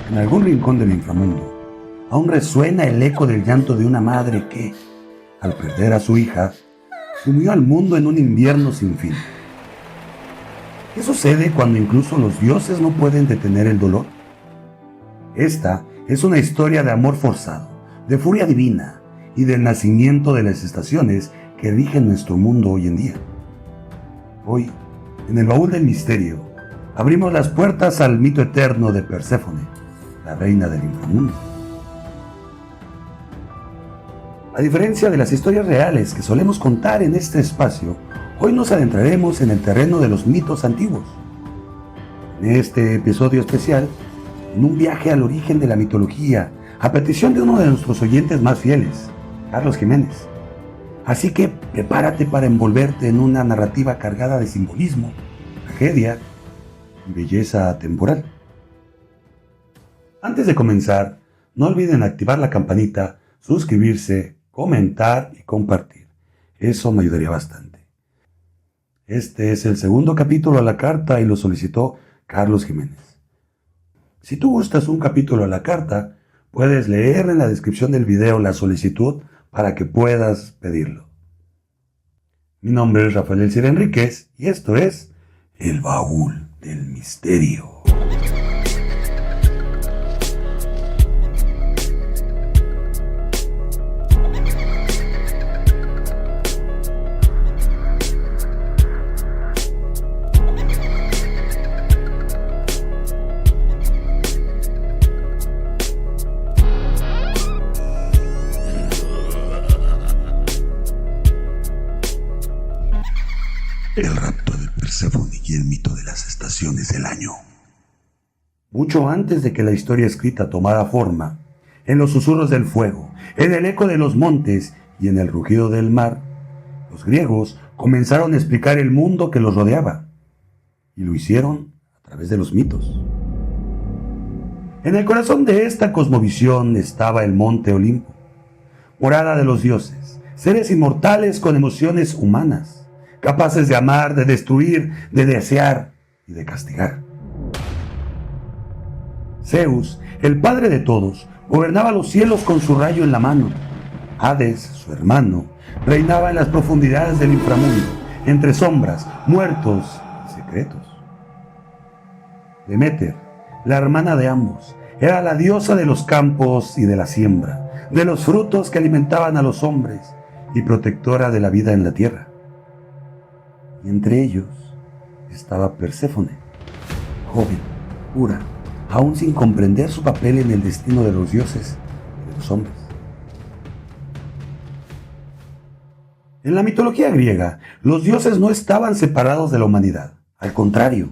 En algún rincón del inframundo, aún resuena el eco del llanto de una madre que, al perder a su hija, sumió al mundo en un invierno sin fin. ¿Qué sucede cuando incluso los dioses no pueden detener el dolor? Esta es una historia de amor forzado, de furia divina y del nacimiento de las estaciones que rigen nuestro mundo hoy en día. Hoy, en el baúl del misterio, abrimos las puertas al mito eterno de Perséfone, la reina del inframundo. A diferencia de las historias reales que solemos contar en este espacio, hoy nos adentraremos en el terreno de los mitos antiguos. En este episodio especial, en un viaje al origen de la mitología, a petición de uno de nuestros oyentes más fieles, Carlos Jiménez. Así que prepárate para envolverte en una narrativa cargada de simbolismo, tragedia y belleza temporal. Antes de comenzar, no olviden activar la campanita, suscribirse, comentar y compartir. Eso me ayudaría bastante. Este es el segundo capítulo a la carta y lo solicitó Carlos Jiménez. Si tú gustas un capítulo a la carta, puedes leer en la descripción del video la solicitud para que puedas pedirlo. Mi nombre es Rafael Elcir Enríquez y esto es El Baúl del Misterio. El rapto de Perséfone y el mito de las estaciones del año. Mucho antes de que la historia escrita tomara forma, en los susurros del fuego, en el eco de los montes y en el rugido del mar, los griegos comenzaron a explicar el mundo que los rodeaba, y lo hicieron a través de los mitos. En el corazón de esta cosmovisión estaba el monte Olimpo, morada de los dioses, seres inmortales con emociones humanas, capaces de amar, de destruir, de desear y de castigar. Zeus, el padre de todos, gobernaba los cielos con su rayo en la mano. Hades, su hermano, reinaba en las profundidades del inframundo, entre sombras, muertos y secretos. Deméter, la hermana de ambos, era la diosa de los campos y de la siembra, de los frutos que alimentaban a los hombres y protectora de la vida en la tierra. Y entre ellos estaba Perséfone, joven, pura, aún sin comprender su papel en el destino de los dioses y de los hombres. En la mitología griega, los dioses no estaban separados de la humanidad. Al contrario,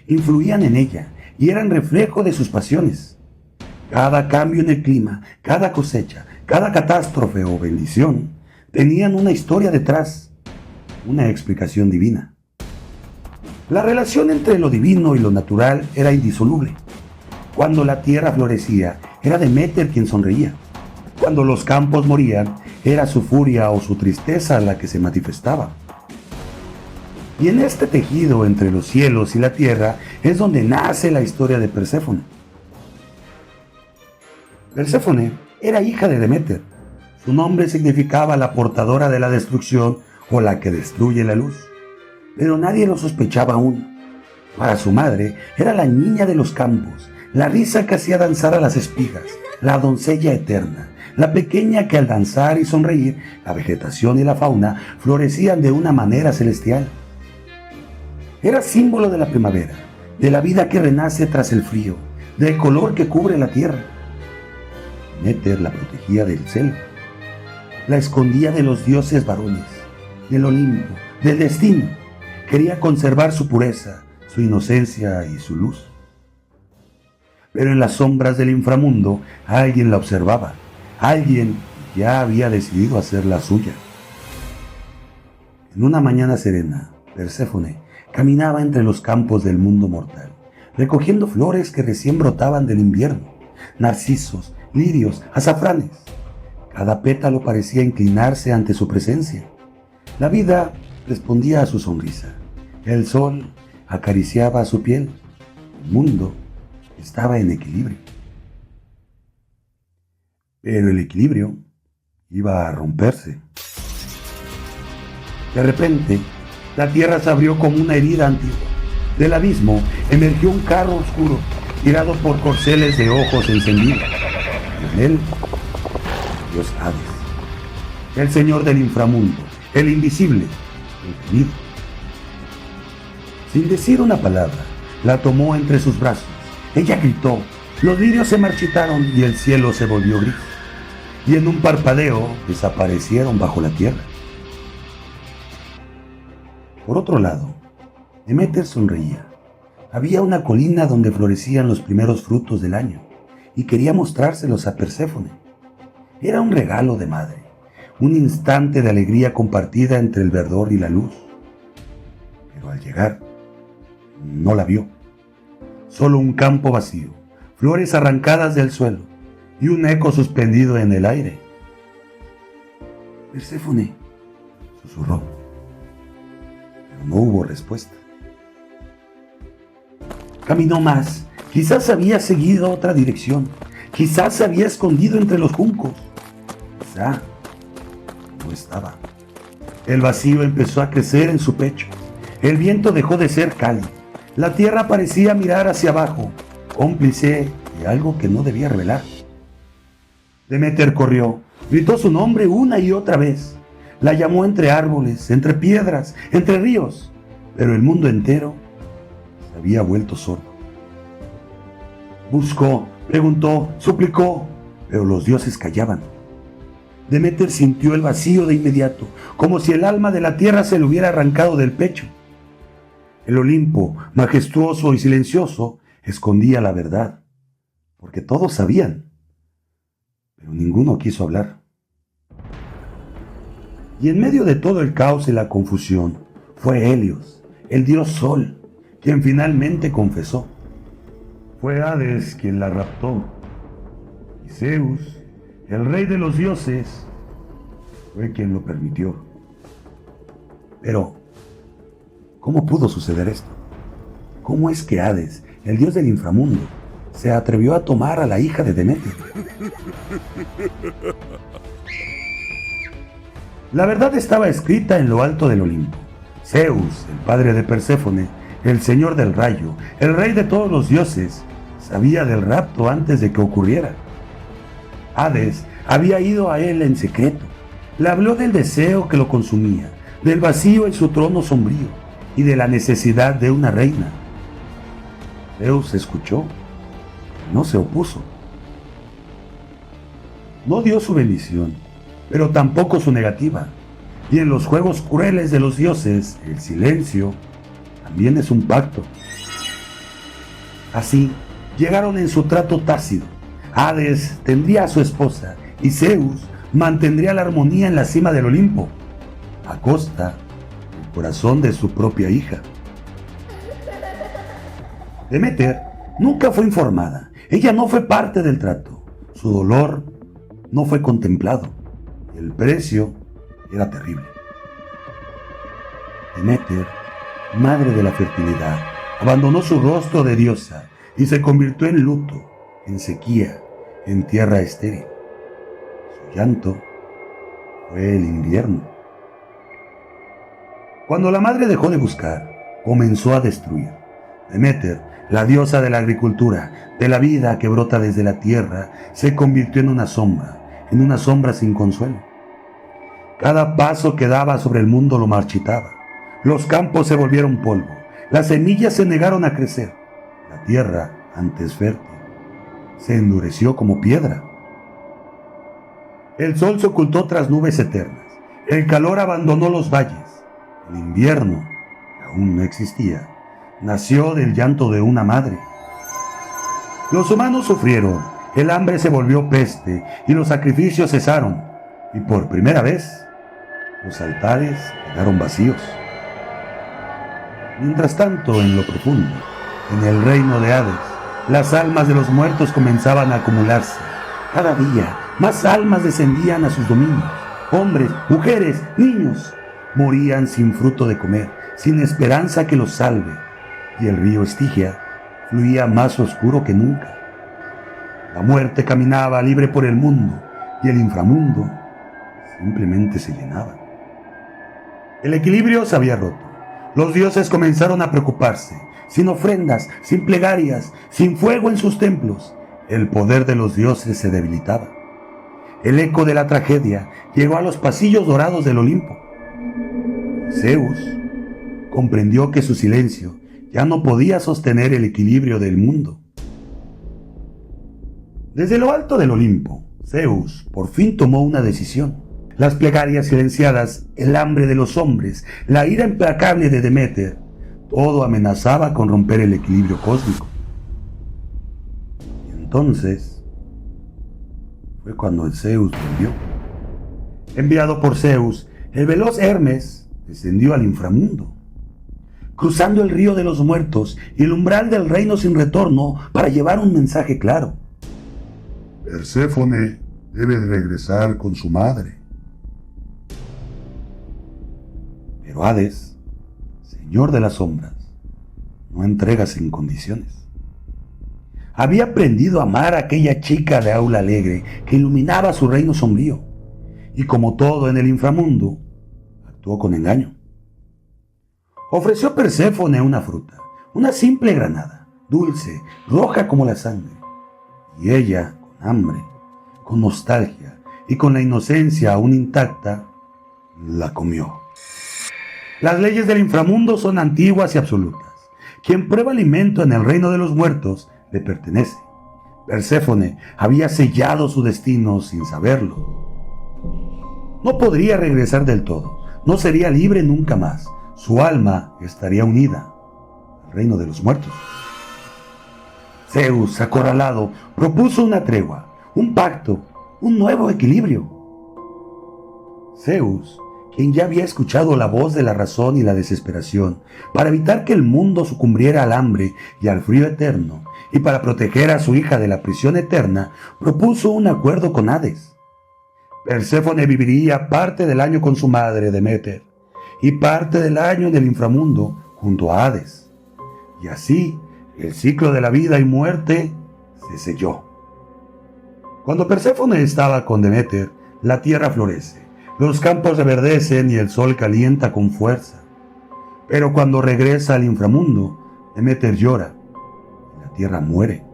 influían en ella y eran reflejo de sus pasiones. Cada cambio en el clima, cada cosecha, cada catástrofe o bendición tenían una historia detrás, una explicación divina. La relación entre lo divino y lo natural era indisoluble. Cuando la tierra florecía, era Deméter quien sonreía. Cuando los campos morían, era su furia o su tristeza la que se manifestaba. Y en este tejido entre los cielos y la tierra es donde nace la historia de Perséfone. Perséfone era hija de Deméter. Su nombre significaba la portadora de la destrucción o la que destruye la luz. Pero nadie lo sospechaba aún. Para su madre era la niña de los campos, la risa que hacía danzar a las espigas, la doncella eterna, la pequeña que al danzar y sonreír, la vegetación y la fauna florecían de una manera celestial. Era símbolo de la primavera, de la vida que renace tras el frío, del color que cubre la tierra. Deméter la protegía del celo, la escondía de los dioses varones, del Olimpo, del destino. Quería conservar su pureza, su inocencia y su luz. Pero en las sombras del inframundo alguien la observaba, alguien ya había decidido hacerla suya. En una mañana serena, Perséfone caminaba entre los campos del mundo mortal, recogiendo flores que recién brotaban del invierno, narcisos, lirios, azafranes. Cada pétalo parecía inclinarse ante su presencia. La vida respondía a su sonrisa. El sol acariciaba su piel. El mundo estaba en equilibrio. pero el equilibrio iba a romperse. De repente, la tierra se abrió como una herida antigua. Del abismo emergió un carro oscuro, tirado por corceles de ojos encendidos. Y en él, Dios Hades, el señor del inframundo, el invisible, el temido. Sin decir una palabra, la tomó entre sus brazos. Ella gritó, los lirios se marchitaron y el cielo se volvió gris. Y en un parpadeo desaparecieron bajo la tierra. Por otro lado, Deméter sonreía. Había una colina donde florecían los primeros frutos del año y quería mostrárselos a Perséfone. Era un regalo de madre, un instante de alegría compartida entre el verdor y la luz. Pero al llegar, no la vio. Solo un campo vacío, flores arrancadas del suelo y un eco suspendido en el aire. Perséfone, susurró. Pero no hubo respuesta. Caminó más. Quizás había seguido otra dirección. Quizás se había escondido entre los juncos. Quizá no estaba. El vacío empezó a crecer en su pecho. El viento dejó de ser cálido. La tierra parecía mirar hacia abajo, cómplice de algo que no debía revelar. Deméter corrió, gritó su nombre una y otra vez. La llamó entre árboles, entre piedras, entre ríos, pero el mundo entero se había vuelto sordo. Buscó, preguntó, suplicó, pero los dioses callaban. Deméter sintió el vacío de inmediato, como si el alma de la tierra se le hubiera arrancado del pecho. El Olimpo, majestuoso y silencioso, escondía la verdad, porque todos sabían, pero ninguno quiso hablar. Y en medio de todo el caos y la confusión, fue Helios, el dios Sol, quien finalmente confesó. Fue Hades quien la raptó, y Zeus, el rey de los dioses, fue quien lo permitió. Pero, ¿cómo pudo suceder esto? ¿Cómo es que Hades, el dios del inframundo, se atrevió a tomar a la hija de Deméter? La verdad estaba escrita en lo alto del Olimpo. Zeus, el padre de Perséfone, el señor del rayo, el rey de todos los dioses, sabía del rapto antes de que ocurriera. Hades había ido a él en secreto. Le habló del deseo que lo consumía, del vacío en su trono sombrío y de la necesidad de una reina. Zeus escuchó, no se opuso. No dio su bendición, pero tampoco su negativa. Y en los juegos crueles de los dioses, el silencio también es un pacto. Así, llegaron en su trato tácito. Hades tendría a su esposa y Zeus mantendría la armonía en la cima del Olimpo, a costa del corazón de su propia hija. Deméter nunca fue informada. Ella no fue parte del trato. Su dolor no fue contemplado. El precio era terrible. Deméter, madre de la fertilidad, abandonó su rostro de diosa y se convirtió en luto, en sequía, en tierra estéril. Su llanto fue el invierno. Cuando la madre dejó de buscar, comenzó a destruir. Deméter, la diosa de la agricultura, de la vida que brota desde la tierra, se convirtió en una sombra sin consuelo. Cada paso que daba sobre el mundo lo marchitaba. Los campos se volvieron polvo, las semillas se negaron a crecer. La tierra, antes fértil, se endureció como piedra. El sol se ocultó tras nubes eternas. El calor abandonó los valles. El invierno, que aún no existía, nació del llanto de una madre. Los humanos sufrieron, el hambre se volvió peste y los sacrificios cesaron. Y por primera vez, los altares quedaron vacíos. Mientras tanto, en lo profundo, en el reino de Hades, las almas de los muertos comenzaban a acumularse. Cada día, más almas descendían a sus dominios. Hombres, mujeres, niños, morían sin fruto de comer, sin esperanza que los salve. Y el río Estigia fluía más oscuro que nunca. La muerte caminaba libre por el mundo, y el inframundo simplemente se llenaba. El equilibrio se había roto. Los dioses comenzaron a preocuparse. Sin ofrendas, sin plegarias, sin fuego en sus templos, el poder de los dioses se debilitaba. El eco de la tragedia llegó a los pasillos dorados del Olimpo. Zeus comprendió que su silencio ya no podía sostener el equilibrio del mundo. Desde lo alto del Olimpo, Zeus por fin tomó una decisión. Las plegarias silenciadas, el hambre de los hombres, la ira implacable de Deméter, todo amenazaba con romper el equilibrio cósmico. Y entonces fue cuando el Zeus volvió. Enviado por Zeus, el veloz Hermes descendió al inframundo, cruzando el río de los muertos y el umbral del reino sin retorno para llevar un mensaje claro. Perséfone debe regresar con su madre. Pero Hades, señor de las sombras, no entrega sin condiciones. Había aprendido a amar a aquella chica de aula alegre que iluminaba su reino sombrío, y como todo en el inframundo, actuó con engaño. Ofreció a Perséfone una fruta, una simple granada, dulce, roja como la sangre, y ella, con hambre, con nostalgia y con la inocencia aún intacta, la comió. Las leyes del inframundo son antiguas y absolutas. Quien prueba alimento en el reino de los muertos le pertenece. Perséfone había sellado su destino sin saberlo. No podría regresar del todo, no sería libre nunca más. Su alma estaría unida al reino de los muertos. Zeus, acorralado, propuso una tregua, un pacto, un nuevo equilibrio. Zeus, quien ya había escuchado la voz de la razón y la desesperación, para evitar que el mundo sucumbiera al hambre y al frío eterno, y para proteger a su hija de la prisión eterna, propuso un acuerdo con Hades. Perséfone viviría parte del año con su madre Deméter, y parte del año en el inframundo junto a Hades. Y así, el ciclo de la vida y muerte se selló. Cuando Perséfone estaba con Deméter, la tierra florece. Los campos reverdecen y el sol calienta con fuerza. Pero cuando regresa al inframundo, Deméter llora y la tierra muere.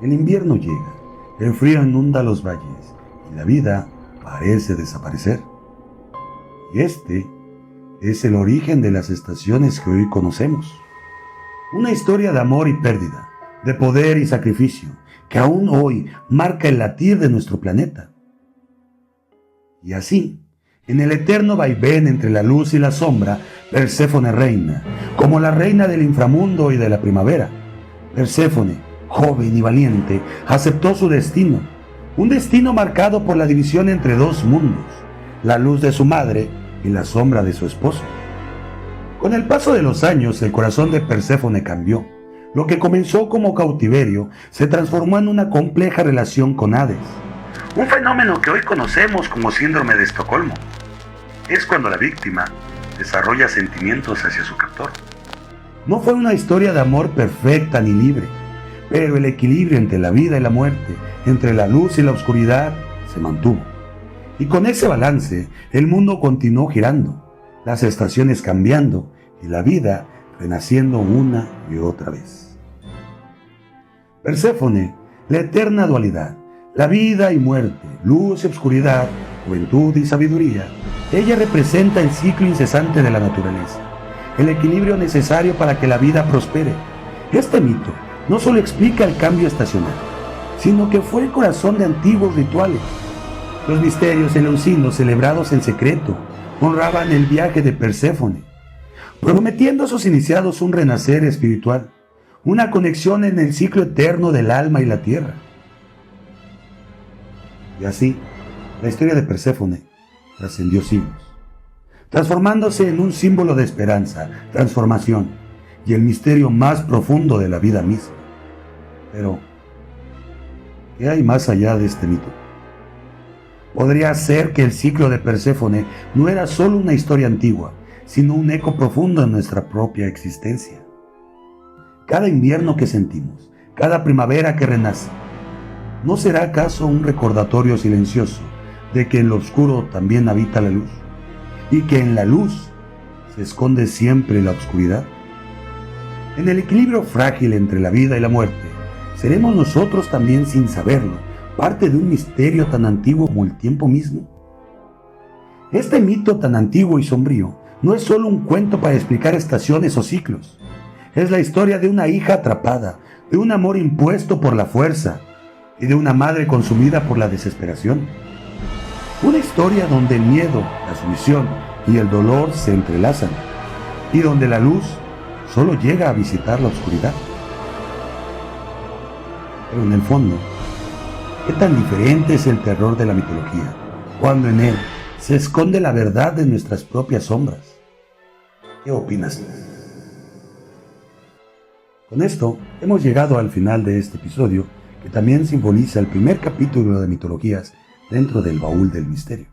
El invierno llega, el frío inunda los valles y la vida parece desaparecer. Y este es el origen de las estaciones que hoy conocemos. Una historia de amor y pérdida, de poder y sacrificio, que aún hoy marca el latir de nuestro planeta. Y así, en el eterno vaivén entre la luz y la sombra, Perséfone reina, como la reina del inframundo y de la primavera. Perséfone, joven y valiente, aceptó su destino, un destino marcado por la división entre dos mundos, la luz de su madre y la sombra de su esposo. Con el paso de los años, el corazón de Perséfone cambió. Lo que comenzó como cautiverio se transformó en una compleja relación con Hades. Un fenómeno que hoy conocemos como síndrome de Estocolmo. Es cuando la víctima desarrolla sentimientos hacia su captor. No fue una historia de amor perfecta ni libre, pero el equilibrio entre la vida y la muerte, entre la luz y la oscuridad, se mantuvo. Y con ese balance, el mundo continuó girando, las estaciones cambiando y la vida renaciendo una y otra vez. Perséfone, la eterna dualidad, la vida y muerte, luz y oscuridad, juventud y sabiduría. Ella representa el ciclo incesante de la naturaleza, el equilibrio necesario para que la vida prospere. Este mito no solo explica el cambio estacional, sino que fue el corazón de antiguos rituales. Los misterios eleusinos celebrados en secreto honraban el viaje de Perséfone, prometiendo a sus iniciados un renacer espiritual, una conexión en el ciclo eterno del alma y la tierra. Y así, la historia de Perséfone trascendió siglos, transformándose en un símbolo de esperanza, transformación y el misterio más profundo de la vida misma. Pero, ¿qué hay más allá de este mito? Podría ser que el ciclo de Perséfone no era solo una historia antigua, sino un eco profundo en nuestra propia existencia. Cada invierno que sentimos, cada primavera que renace, ¿No será acaso un recordatorio silencioso de que en lo oscuro también habita la luz? ¿Y que en la luz se esconde siempre la oscuridad? En el equilibrio frágil entre la vida y la muerte, ¿seremos nosotros también, sin saberlo, parte de un misterio tan antiguo como el tiempo mismo? Este mito tan antiguo y sombrío no es solo un cuento para explicar estaciones o ciclos. Es la historia de una hija atrapada, de un amor impuesto por la fuerza y de una madre consumida por la desesperación. Una historia donde el miedo, la sumisión y el dolor se entrelazan y donde la luz solo llega a visitar la oscuridad. Pero en el fondo, ¿qué tan diferente es el terror de la mitología cuando en él se esconde la verdad de nuestras propias sombras? ¿Qué opinas tú? Con esto hemos llegado al final de este episodio, que también simboliza el primer capítulo de mitologías dentro del baúl del misterio.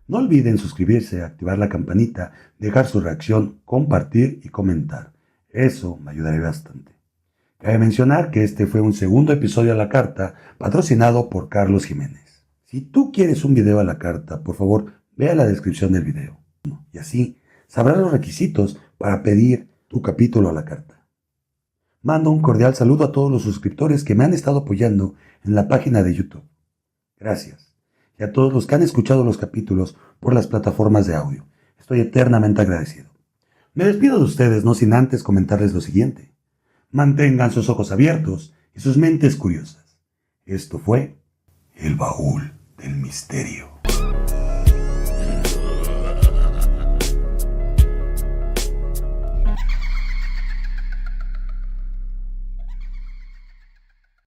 No olviden suscribirse, activar la campanita, dejar su reacción, compartir y comentar. Eso me ayudaría bastante. Cabe mencionar que este fue un segundo episodio a la carta patrocinado por Carlos Jiménez. Si tú quieres un video a la carta, por favor, vea la descripción del video. Y así sabrás los requisitos para pedir tu capítulo a la carta. Mando un cordial saludo a todos los suscriptores que me han estado apoyando en la página de YouTube. Gracias. Y a todos los que han escuchado los capítulos por las plataformas de audio. Estoy eternamente agradecido. Me despido de ustedes no sin antes comentarles lo siguiente. Mantengan sus ojos abiertos y sus mentes curiosas. Esto fue El Baúl del Misterio.